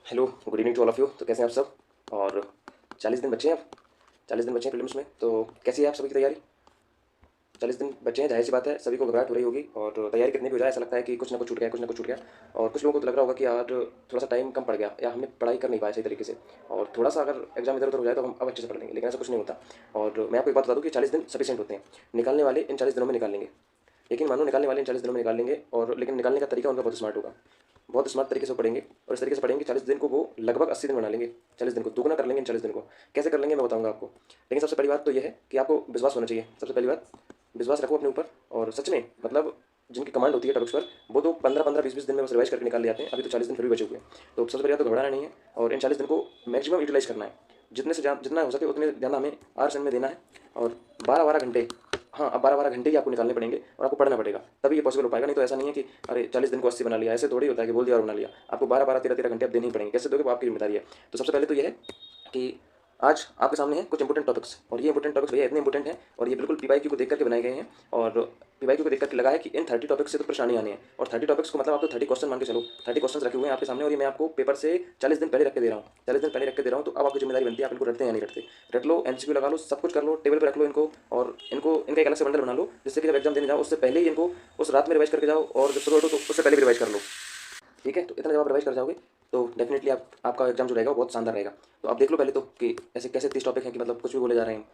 Hello, good evening to all of you. तो कैसे हैं आप सब? और 40 दिन बचे हैं अब। 40 दिन बचे हैं प्रीलिम्स में। तो कैसी है आप सभी की तैयारी? 40 दिन बचे हैं, जाहिर सी बात है सभी को घबराहट हो रही होगी। और तैयारी कितनी भी हो जाए, ऐसा लगता है कि कुछ ना कुछ छूट गया, कुछ ना कुछ छूट गया। और कुछ लोगों को तो लग रहा होगा कि यार थोड़ा सा टाइम कम पड़ गया, या हमने पढ़ाई कर नहीं पाया सही तरीके से, और थोड़ा सा अगर एग्जाम इधर उधर हो जाए तो हम अब अच्छे से पढ़ लेंगे। लेकिन ऐसा कुछ नहीं होता। और मैं आपको एक बात बता दूँ कि 40 दिन सफिशिएंट होते हैं। निकालने वाले इन 40 दिनों में निकाल लेंगे। यकीन मानो, निकालने वाले इन 40 दिनों में निकाल लेंगे। और लेकिन निकालने का तरीका उनका बहुत स्मार्ट होगा। बहुत स्मार्ट तरीके से पढ़ेंगे, और इस तरीके से पढ़ेंगे कि 40 दिन को वो लगभग 80 दिन बना लेंगे। 40 दिन को दोगुना कर लेंगे इन 40 दिन को। कैसे कर लेंगे मैं बताऊंगा आपको। लेकिन सबसे पहली बात तो ये है कि आपको विश्वास होना चाहिए। सबसे पहली बात, विश्वास रखो अपने ऊपर। और सच में मतलब जिनकी कमांड होती है टॉपिक्स पर, वो तो 15-15, 20-20 दिन में बस रिवाइज करके निकाल ले जाते हैं। अभी तो 40 दिन फिर भी बचे हुए हैं। तो सबसे पहले बात तो घबराना नहीं है, और इन 40 दिन को मैक्सिमम यूटिलाइज करना है। जितना हो सके उतने ज़्यादा हमें आर में देना है। और 12-12 घंटे, हाँ अब 12-12 घंटे ही आपको निकालने पड़ेंगे, और आपको पढ़ना पड़ेगा, तभी ये पॉसिबल हो पाएगा। नहीं तो ऐसा नहीं है कि अरे 40 दिन को 80 बना लिया, ऐसे थोड़ी होता है कि बोल दिया और बना लिया। आपको 12-12, 13-13 घंटे आप देने ही पड़ेंगे। कैसे दोगे वो आपकी जिम्मेदारी है। तो सबसे पहले तो ये है कि आज आपके सामने है कुछ इंपोर्टेंट टॉपिक्स, और ये इंपोर्टेंट टॉपिक्स भैया इतने इंपोर्टेंट हैं, और ये बिल्कुल पीवाईक्यू को देख करके बनाए गए हैं। और पीवाईक्यू को देख करके लगा है कि इन 30 टॉपिक्स से तो परेशानी आनी है। और 30 टॉपिक्स को मतलब आप तो 30 क्वेश्चन मान के चलो। 30 क्वेश्चन रखे हुए हैं आपके सामने, और ये मैं आपको पेपर से 40 दिन पहले रख के दे रहा हूँ। 40 दिन पहले रख के दे रहा हूँ। तो अब आपकी जिम्मेदारी बनती है, आप इनको रटते हैं या नहीं रटते। रट लो, एमसीक्यू लगा लो, सब कुछ कर लो, टेबल पर रख लो इनको। और इनका एक अलग से बंडल बना लो, जिससे कि जब एग्जाम देने जाओ उससे पहले ही इनको उस रात में रिवाइज करके जाओ, और जब सुबह उठो तो उससे पहले भी रिवाइज कर लो। ठीक है, तो इतना जब आप रिवाइज कर जाओगे तो डेफिनेटली आपका एग्जाम जो रहेगा वो बहुत शानदार रहेगा। तो आप देख लो पहले तो कि ऐसे कैसे 30 टॉपिक हैं कि मतलब कुछ भी बोले जा रहे हैं।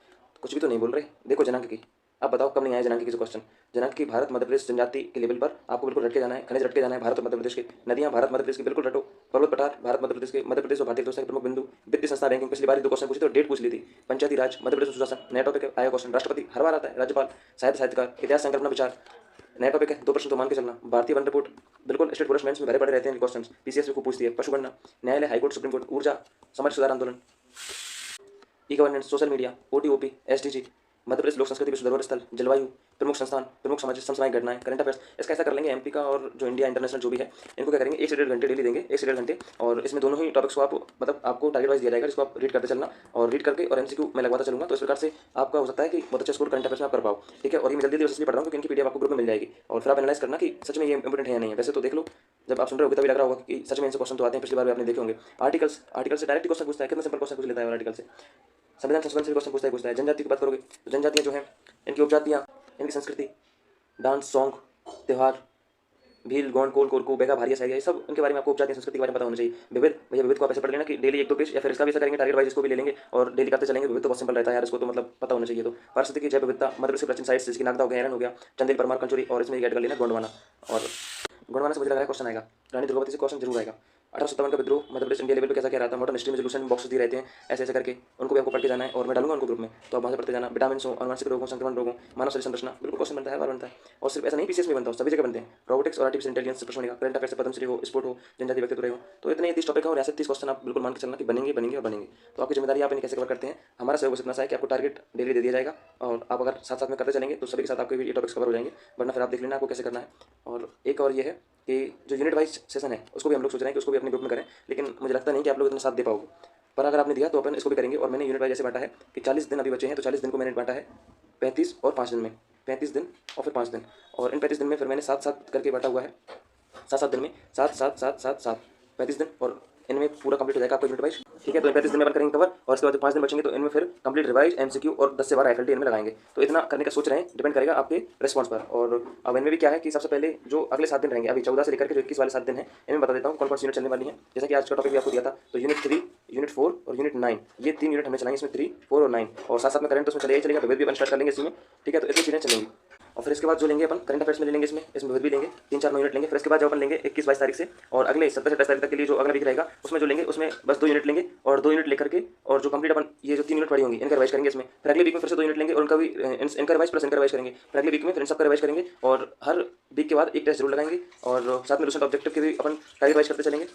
कुछ भी तो नहीं बोल रहे। देखो जनांक की, आप बताओ कब नहीं आया जनांक की क्वेश्चन। जनांक की भारत मध्य प्रदेश जनजाति के लेवल पर आपको बिल्कुल रट के जाना है। खनिज रट के जाना है, भारत और मध्य प्रदेश की नदियां, भारत मध्य प्रदेश की बिल्कुल रटो। पर्वत पठार भारत मध्य प्रदेश के, मध्य प्रदेश और भारतीय व्यवस्था के प्रमुख बिंदु, वित्तीय संस्था रैंकिंग। पिछली बार 2 क्वेश्चन पूछे थे और डेट पूछ ली थी। पंचायती राज, मध्य प्रदेश सुशासन, नया टॉपिक आया क्वेश्चन। राष्ट्रपति हर बार आता है, राज्यपाल, साहित्य साहित्यकार, इतिहास संकल्पना विचार, नया टॉपिक है। 2 प्रश्न तो मान के चलना। भारतीय वन रिपोर्ट, बिल्कुल स्टेट फॉरेस्ट मेंस में भरे पड़े रहते हैं क्वेश्चन, पीसीएस में को पूछती है। पशु गणना, न्यायालय, हाईकोर्ट, सुप्रीम कोर्ट, ऊर्जा, समाज सुधार आंदोलन, e governance, social media, OTOP, SDG, Madhya Pradesh लोक संस्कृति विश्व धरोहर स्थल, जलवायु, प्रमुख संस्थान, प्रमुख समाज समसामयिक घटनाएं, करंट अफेयर्स। इसका ऐसा कर लेंगे एमपी का और जो इंडिया इंटरनेशनल जो भी है, इनको क्या करेंगे 1 से 1.5 घंटे डेली देंगे। 1 से 1.5 घंटे, और इसमें दोनों ही टॉपिक्स को आप मतलब आपको टारगेट वाइज दिया जाएगा, जिसको आप रीड करते चलना, और रीड करके और एमसीक्यू मैं लगवाता चलूंगा। तो इस प्रकार से आपका हो सकता है कि बहुत अच्छा स्कोर करंट अफेयर्स में आप कर पाओ। ठीक है, और ये मैं जल्दी इसलिए पढ़ रहा हूँ क्योंकि इनकी पीडीएफ आपको ग्रुप में मिल जाएगी, और फिर आप एनालाइज करना कि सच में ये इंपोर्टेंट है या नहीं है। वैसे तो देख लो, जब आप सुन रहे हो तभी लग रहा होगा कि सच में इनसे क्वेश्चन तो आते हैं, पिछली बार भी आपने देखे होंगे। आर्टिकल्स, आर्टिकल से डायरेक्ट क्वेश्चन पूछता है, कितना सिंपल क्वेश्चन पूछ लेता है आर्टिकल से। संविधान संशोधन से क्वेश्चन पूछता है। जनजाति की बात करोगे तो जनजातियाँ जो हैं, इनकी उपजातियाँ, इनकी संस्कृति, डांस, सॉन्ग, त्यौहार, भील, गौंड, कोल, कोरकू, बेगा, भारिया, सैया, ये सब इनके बारे में आपको उपजाति संस्कृति के बारे में पता होना चाहिए। विविध, भैया विविध को आप ऐसे पढ़ लेना कि डेली 1-2 पेज, या फिर इसका भी ऐसा करेंगे टारगेट वाइज, इसको भी ले लेंगे और डेली करते चलेंगे। विविध तो बहुत सिंपल रहता है यार, इसको तो मतलब पता होना चाहिए। तो पारिस्थितिकी, जैव विविधता, मध्य प्रदेश की प्राचीन साइट्स जैसे कि नागदा हो गया, हैरन हो गया, चंदेल, परमार, कंचोरी, और इसमें ऐड कर लेना गोंडवाना। और गोंडवाना से मुझे लग रहा है क्वेश्चन आएगा। रानी दुर्गावती से क्वेश्चन जरूर आएगा। 1857 का विद्रोह मध्य प्रदेश इंडिया लेवल पे कैसा क्या रहा था। मॉडर्न हिस्ट्री में सोल्यूशन बॉक्स दिए रहते हैं ऐसे ऐसे करके, उनको भी आपको पढ़ के जाना है, और मैं डालूंगा उनको ग्रुप में, तो आप वहाँ से पढ़ते जाना। विटामिन हो, अनुवांशिक रोगों, संक्रमण रोगों, मानव शरीर संरचना, बिल्कुल क्वेश्चन बनता है, बार बनता है। और सिर्फ ऐसा नहीं पीसीएस में बनता हो, सभी जगह बनते हैं। रोबोटिक्स और आर्टिफिशियल इंटेलिजेंस से प्रश्न बनेगा। करंट अफेयर से पद्मश्री हो, स्पोर्ट हो, जनजाति व्यक्तित्व रहे हो। तो इतने 30 टॉपिक है, और ऐसे 30 क्वेश्चन आप बिल्कुल मान के चलना कि बनेंगे बनेंगे और बनेंगे। तो आपकी जिम्मेदारी, आप इन्हें कैसे कवर करते हैं। हमारा सहयोग बस इतना सा है कि आपको टारगेट डेली दे दिया जाएगा, और आप अगर साथ साथ में करते चलेंगे तो सभी के साथ आपके भी ये टॉपिक्स कवर हो जाएंगे। वरना फिर आप देख लेना आपको कैसे करना है। और एक और ये है कि जो यूनिट वाइज सेशन है उसको भी हम लोग सोच रहे हैं कि उसको भी अपने ग्रुप में करें, लेकिन मुझे लगता नहीं कि आप लोग इतना साथ दे पाओगे। पर अगर आपने दिया तो अपन इसको भी करेंगे। और मैंने यूनिट वाइज ऐसे बांटा है कि 40 दिन अभी बचे हैं, तो 40 दिन को मैंने बांटा है 35 और 5 दिन में। 35 दिन और फिर 5 दिन, और इन 35 दिन में फिर मैंने 7-7 करके बांटा हुआ है। 7-7 दिन में 7-7-7-7-7 35 दिन, और इनमें पूरा कंप्लीट हो जाएगा आपका यूनिट वाइज। ठीक है, तो 35 दिन में अपन करेंगे कवर, और उसके बाद जो 5 दिन बचेंगे तो इनमें फिर कंप्लीट रिवाइज, एमसीक्यू और 10 से 12 एफएलटी इनमें लगाएंगे। तो इतना करने का सोच रहे हैं, डिपेंड करेगा आपके रिस्पॉन्स पर। और अब इनमें भी क्या है कि सबसे पहले जो अगले 7 दिन रहेंगे, अभी 14 से लेकर के जो 21 वाले 7 दिन हैं, इनमें बता देता हूँ कौन कौन सी यूनिट चलने वाली है। जैसा कि आज का टॉपिक भी आपको दिया था, तो यूनिट 3, यूनिट 4 और यूनिट 9, ये 3 यूनिट हमें चलाएंगे इसमें, 3, 4 और 9। और साथ साथ में करंट तो उसमें चलेगा ही चलेगा, विविध भी अपन स्टार्ट कर लेंगे इसी में। ठीक है, तो इतनी चीज़ें चलेंगी। और फिर इसके बाद जो लेंगे अपन करंट अफेयर्स में ले लेंगे, इसमें विविध भी लेंगे, 3-4 यूनिट लेंगे। फिर इसके बाद जब अपन लेंगे 21-22 तारीख से, और अगले 17 से 28 तारीख तक के लिए जो अगला वीक रहेगा, उसमें जो लेंगे उसमें बस 2 यूनिट लेंगे, और 2 यूनिट लेकर के, और जो कंप्लीट अपन ये जो 3 यूनिट पड़ी होंगी इनका रिवाइज करेंगे इसमें। फिर अगले वीक में फिर से 2 यूनिट लेंगे, और उनका भी इनका रिवाइज प्लस इनका रिवाइज करेंगे। फिर अगले वीक में फिर इन सबका रिवाइज करेंगे, और हर वीक के बाद एक टेस्ट जरूर लगाएंगे, और साथ में दूसरे ऑब्जेक्टिव के भी अपन टारगेट वाइज करते चलेंगे।